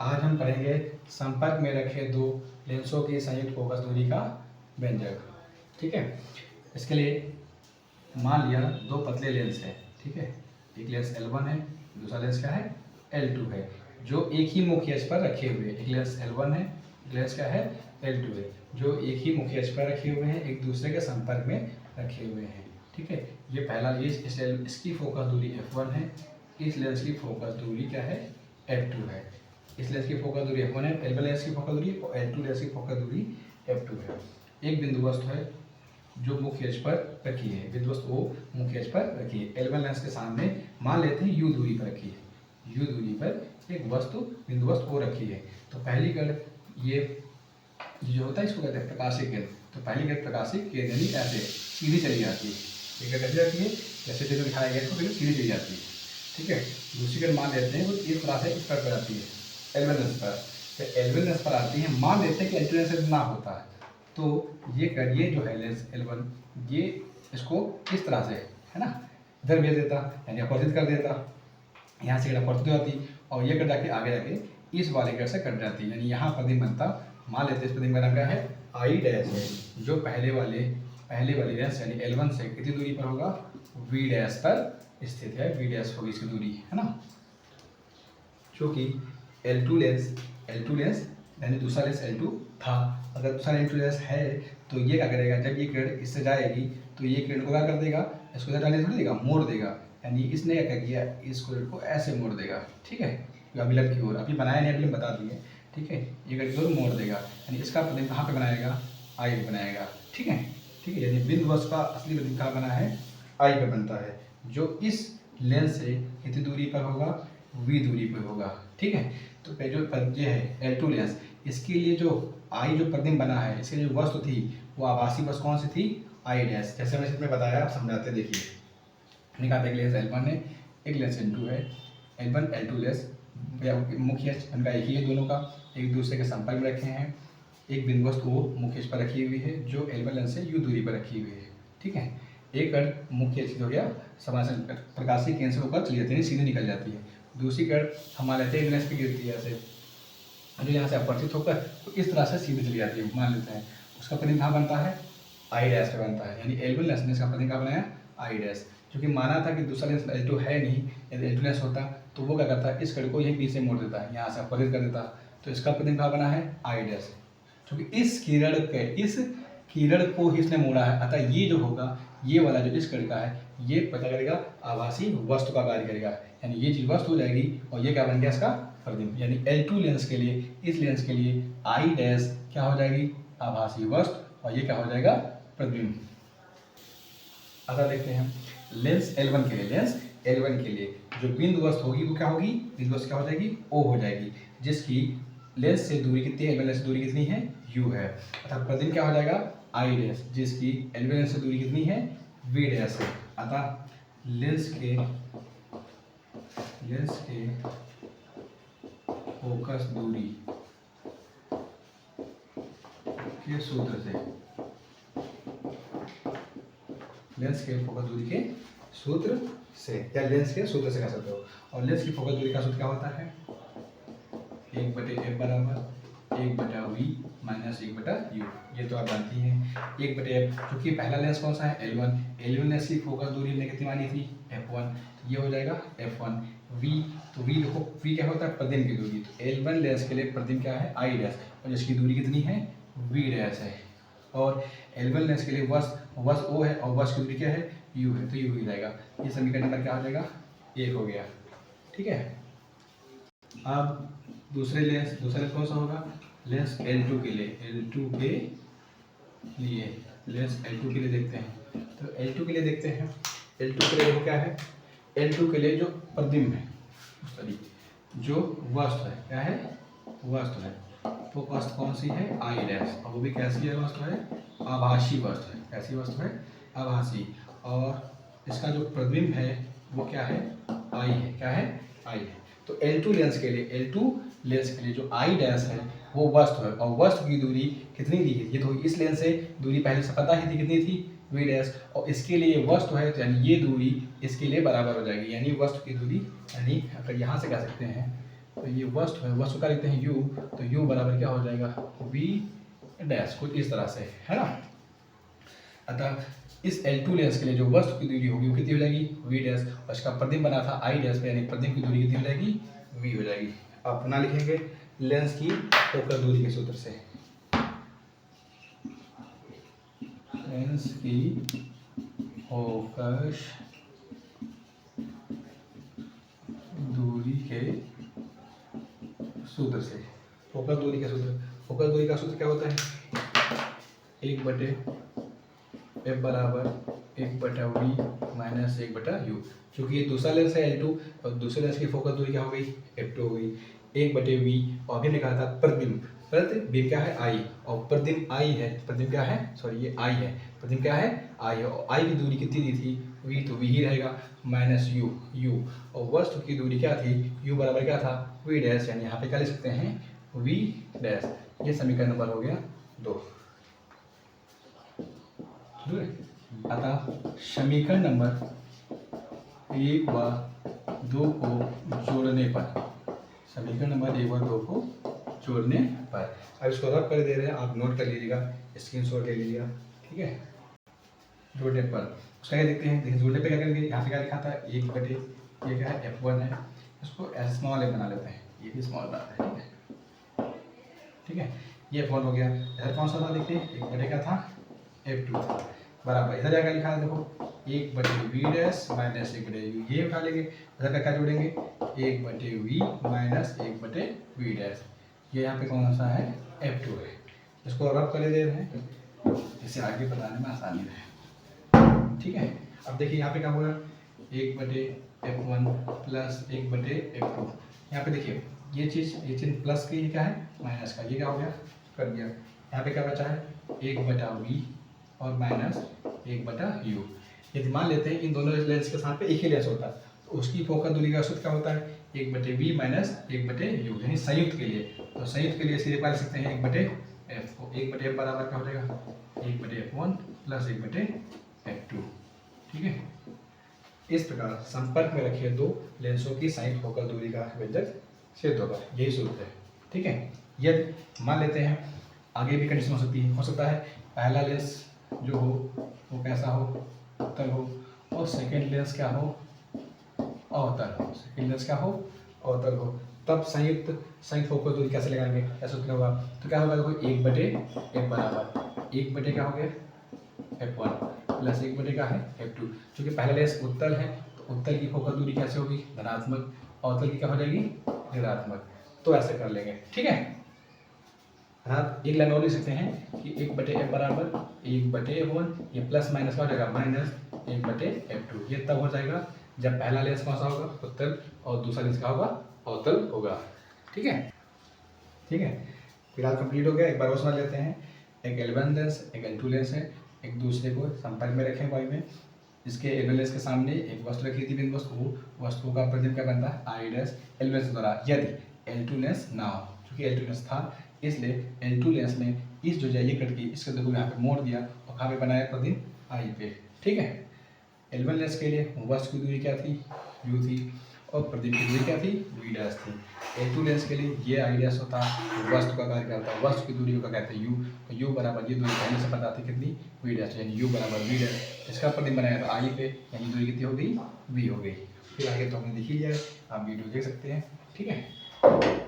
आज हम पढ़ेंगे संपर्क में रखे दो लेंसों की संयुक्त फोकस दूरी का व्यंजक। ठीक है, इसके लिए मान लिया दो पतले लेंस है। ठीक है, एक लेंस L1 है, दूसरा लेंस क्या है L2 है, जो एक ही मुख्य अक्ष पर रखे हुए। एक लेंस L1 है, एक लेंस क्या है L2 है, जो एक ही मुख्य अक्ष पर रखे हुए हैं, एक दूसरे के संपर्क में रखे हुए हैं। ठीक है, ये पहला लेंस, इसकी फोकस दूरी f1 है, इस लेंस की फोकस दूरी क्या है f2 है। इस लेंस की फोकस दूरी f1 है, L1 लेंस की फोकस दूरी, और L2 लेंस की फोकस दूरी f2 है। एक बिंदु वस्तु है जो मुख्य अक्ष पर रखी है, बिंदु वस्तु O मुख्य अक्ष पर रखी है। L1 लेंस के सामने मान लेते हैं U दूरी पर रखी है, U दूरी पर एक वस्तु बिंदु वस्तु O रखी है। तो पहली कण ये जो होता है इसको कहते हैं प्रकाशिक केंद्र। तो पहली कण प्रकाशिक केंद्र यानी ऐसे सीधी चली जाती है, ये कण कैसे जाती है, जैसे जो दिखाया गया इसको सीधी चली जाती है। ठीक है, दूसरी कण मान लेते हैं वो इस तरह से इस पर आती है L1 लेंस पर। तो L1 लेंस पर आती है, मान लेते हैं कि L2 लेंस से ना होता है, तो ये जो है लेंस L1 ये इसको इस तरह से है ना इधर भेज देता, यानी अपवर्तित कर देता, यहाँ से अपवर्तित हो जाती और ये कट जाके आगे जाके इस वाले कट से कट जाती, यानी यहाँ प्रतिबिंब बनता। मान लेते हैं इस प्रतिबिंब का नाम क्या है I डैश है, जो पहले वाली लेंस यानी L1 से कितनी दूरी पर होगा V डैश पर स्थित है, V डैश होगी इसकी दूरी है ना। क्योंकि L2 लेंस यानी दूसरा लेंस L2 था, अगर दूसरा L2 लेंस है तो ये क्या करेगा, जब ये किरण इससे जाएगी तो ये किरण को क्या कर देगा, इसको इधर डालने थोड़ी देगा, मोड़ देगा। यानी इसने क्या किया, इस किरण को ऐसे मोड़ देगा। ठीक है, अभिलंब की ओर, अभी बनाया नहीं अभिलंब बता दिए। ठीक है, ये किरण की ओर मोड़ देगा, यानी इसका प्रतिबिंब कहाँ पे बनाएगा I पे बनाएगा। ठीक है, यानी बिंदु वस्तु का असली प्रतिबिंब कहाँ बना है I पे बनता है, जो इस लेंस से कितनी दूरी पर होगा V दूरी पर होगा। ठीक है, तो जो ये है L2 लेंस, इसके लिए जो I जो प्रतिबिंब बना है, इसकी जो वस्तु थी वो आभासी वस्तु कौन सी थी I डैश। जैसे मैंने इसमें बताया, आप समझाते देखिए। निकाल एक लेंस L1 है, एक लेंस L2 है, L1 L2 लेंस मुख्य अक्ष इनका एक ही है, दोनों का एक दूसरे के संपर्क में रखे हैं। एक बिंदु वस्तु O मुख्य अक्ष पर रखी हुई है, जो L1 लेंस से U दूरी पर रखी हुई है। ठीक है, एक कण मुख्य अक्ष हो गया समानांतर प्रकाशीय केंद्र से होकर चली जाती है, सीधे निकल जाती है। दूसरी कण हम मान लेते हैं लेंस पे गिरती है ऐसे, जो यहाँ से अपवर्तित होकर तो इस तरह से सीधे चली जाती है, मान लेते हैं। उसका प्रतिबिंब कहाँ बनता है I डैश पे बनता है, यानी L1 लेंस ने इसका प्रतिबिंब कहाँ बनाया I डैश। क्योंकि माना था कि दूसरा लेंस L2 है नहीं, यदि L2 लेंस होता तो वो क्या करता है, इस कण को यहीं बीच से मोड़ देता है, यहाँ से अपवर्तित कर देता, तो इसका प्रतिबिंब कहाँ बना है I डैश। क्योंकि इस किरण को ही इसने मोड़ा है, अतः ये जो होगा, ये वाला जो इस कण का है, ये पता करेगा आभासी वस्तु का कार्य करेगा, यानी ये चीज वस्तु हो जाएगी और ये क्या बन गया इसका प्रतिबिंब। यानी L2 लेंस के लिए, इस लेंस के लिए I डैश क्या हो जाएगी आभासी वस्तु, और ये क्या हो जाएगा प्रतिबिंब। अगर देखते हैं लेंस L1 के लिए जो बिंदु वस्तु होगी वो क्या होगी, बिंदु वस्तु क्या हो जाएगी O हो जाएगी, जिसकी लेंस से दूरी कितनी है, L1 लेंस से दूरी कितनी है U है, अर्थात प्रतिबिंब क्या हो जाएगा I डैश, जिसकी L1 लेंस से दूरी कितनी है V डैश है। अतः लेंस के फोकस दूरी के सूत्र से, लेंस के फोकस दूरी के सूत्र से, या लेंस के सूत्र से कह सकते हो। और लेंस की फोकस दूरी का सूत्र क्या होता है 1/f बराबर 1/v माइनस 1/u। ये तो आप जानती हैं 1/f, क्योंकि पहला लेंस कौन सा है L1 लेंस की फोकस दूरी हमने कितनी मानी थी f1, तो ये हो जाएगा f1। v, तो v देखो v क्या होता है प्रतिबिंब की दूरी, तो L1 लेंस के लिए प्रतिबिंब क्या है I डैश, और जिसकी दूरी कितनी है v डैश है। और L1 लेंस के लिए वस्तु O है और वस्तु की दूरी क्या है U है, तो U हो जाएगा। ये समीकरण नंबर क्या हो जाएगा 1 हो गया। ठीक है, अब दूसरा लेंस कौन सा होगा, लेंस L2 के लिए, लेंस L2 के लिए देखते हैं। तो L2 के लिए देखते हैं, L2 के लिए वो क्या है, L2 के लिए जो प्रतिबिंब है, सॉरी जो वस्तु है, क्या है वस्तु है, वो वस्तु कौन सी है I डैश, और वो भी कैसी है वस्तु है आभासी वस्तु है, कैसी वस्तु है आभासी। और इसका जो प्रतिबिंब है वो क्या है I है, क्या है I है। तो L2 लेंस के लिए जो I डैश है वो वस्तु है, और वस्तु की दूरी कितनी दी है, ये तो इस लेंस से दूरी पहले से पता ही थी कितनी थी V डैश, और इसके लिए वस्तु है, तो यानी ये दूरी इसके लिए बराबर हो जाएगी, यानी वस्तु की दूरी, यानी अगर यहाँ से कह सकते हैं तो ये वस्तु का लिखते हैं u, तो u बराबर क्या हो जाएगा v डैश, कुछ इस तरह से, है ना। अतः इस L2 लेंस के लिए जो वस्तु की दूरी होगी वो कितनी हो जाएगी v डैश, और इसका प्रतिबिंब बना था I डैश पे, यानी प्रतिबिंब की दूरी कितनी हो जाएगी v हो जाएगी। अब पुनः लिखेंगे लेंस की फोकल दूरी के सूत्र से, लेंस की फोकस दूरी के सूत्र से, फोकस दूरी का सूत्र, फोकस दूरी का सूत्र क्या होता है 1/f बराबर 1/v माइनस 1/u। चूँकि ये दूसरा लेंस है L2 और दूसरे लेंस की फोकस दूरी क्या हो गई f2 हो गई 1/v, और अभी ने कहा था प्रतिबिंब, प्रतिबिंब क्या है I, और प्रतिबिंब I है, प्रतिबिंब क्या है सॉरी ये I है, प्रतिबिंब क्या है I है, और I की दूरी कितनी दी थी v, तो v ही रहेगा माइनस u, और वस्तु की दूरी क्या थी u बराबर क्या था v डैश, यानी यहाँ पे क्या लिख सकते हैं v डैश। ये समीकरण नंबर हो गया 2। अतः समीकरण नंबर 1 व 2 को जोड़ने पर, समीकरण नंबर 1 व 2 को जोड़ने पर, अब इसको रब कर दे रहे हैं, आप नोट कर लीजिएगा, स्क्रीनशॉट ले लीजिएगा, ठीक है। जोड़ने पर उसका क्या देखते हैं, देखिए जोड़ने पे क्या करेंगे, यहाँ पे क्या लिखा था 1/, ये क्या है f1 है, इसको ऐसे स्मॉल ए बना लेते हैं, ये भी स्मॉल बनाते हैं, ठीक है। ये f1 हो गया, इधर कौन सा था देखिए 1/, क्या था f2 था, बराबर इधर जाकर लिखा है देखो 1/v डैश माइनस 1/u, ये उठा लेंगे, इधर का क्या जोड़ेंगे 1/v माइनस 1/v डैश, ये यहाँ पे कौन सा है f2 है, इसको रब कर दे रहे हैं, इससे आगे बताने में आसानी रहे, ठीक है। अब देखिए यहाँ पे क्या होगा 1/f1 प्लस 1/f2, यहाँ पे देखिए ये चीज़ प्लस की, ये क्या है माइनस का, ये क्या हो गया कर दिया, यहाँ पे क्या बचा है 1/v और माइनस 1/u। यदि मान लेते हैं इन दोनों लेंस के साथ पे एक ही लेंस होता है, तो उसकी फोकल दूरी का सूत्र क्या होता है 1/v माइनस 1/u, यानी संयुक्त के लिए, तो संयुक्त के लिए सीधे पा सकते हैं 1/f को, 1/f बराबर क्या हो जाएगा 1/f1 प्लस 1/f2, ठीक है। इस प्रकार संपर्क में रखे दो लेंसों की संयुक्त फोकल दूरी का व्यंजक सिद्ध होगा, यही सूत्र है, ठीक है। यदि मान लेते हैं आगे भी कंडीशन हो सकती है, हो सकता है पहला लेंस जो हो वो कैसा हो उत्तल हो, और सेकेंड लेंस क्या हो अवतल हो, सेकेंड लेंस क्या हो अवतल हो, तब संयुक्त फोकल दूरी कैसे लगाएंगे, ऐसा सूत्र होगा, तो क्या होगा देखो 1/f बराबर 1/, क्या हो गया f1 प्लस 1/, का है f2, चूँकि पहला लेंस उत्तल है तो उत्तल की फोकल दूरी कैसे होगी धनात्मक, अवतल की क्या हो जाएगी ऋणात्मक, तो ऐसे कर लेंगे, ठीक है। आप एक लाइन और लिख सकते हैं कि 1/f बराबर 1/f1, ये प्लस माइनस का हो जाएगा माइनस 1/f2, ये तब हो जाएगा जब पहला लेंस कौन सा होगा उत्तल और दूसरा लेंस का होगा अवतल होगा, ठीक है, ठीक है। फिलहाल कंप्लीट हो गया, एक बार और समझ लेते हैं, एक L1 लेंस एक L2 लेंस है, एक दूसरे को संपर्क में रखें वाई में, इसके L1 लेंस के सामने एक वस्तु रखी थी बिंदु वस्तु का प्रतिबिंब क्या बनता है I डैश L1 लेंस द्वारा, यदि L2 लेंस ना हो, क्योंकि L2 लेंस था इसलिए L2 लेंस में इस जो जाइए कट की इसके देखो यहाँ पे मोड़ दिया और कहाँ पे बनाया प्रतिबिंब I पे, ठीक है। L1 लेंस के लिए वस्तु की दूरी क्या थी u थी, और प्रतिबिंब की दूरी क्या थी v डैश थी। L2 लेंस के लिए ये I डैश होता है, वस्तु का कार्य करता है, वस्तु की दूरी को क्या कहते हैं u, तो u बराबर ये दूरी पहले से पता थी कितनी v डैश, यानी u बराबर v डैश, इसका प्रतिबिंब बनाया था I पे, यानी दूरी कितनी हो गई v हो गई। फिर आगे तो हमने देख ही लिया है, आप वीडियो देख सकते हैं, ठीक है।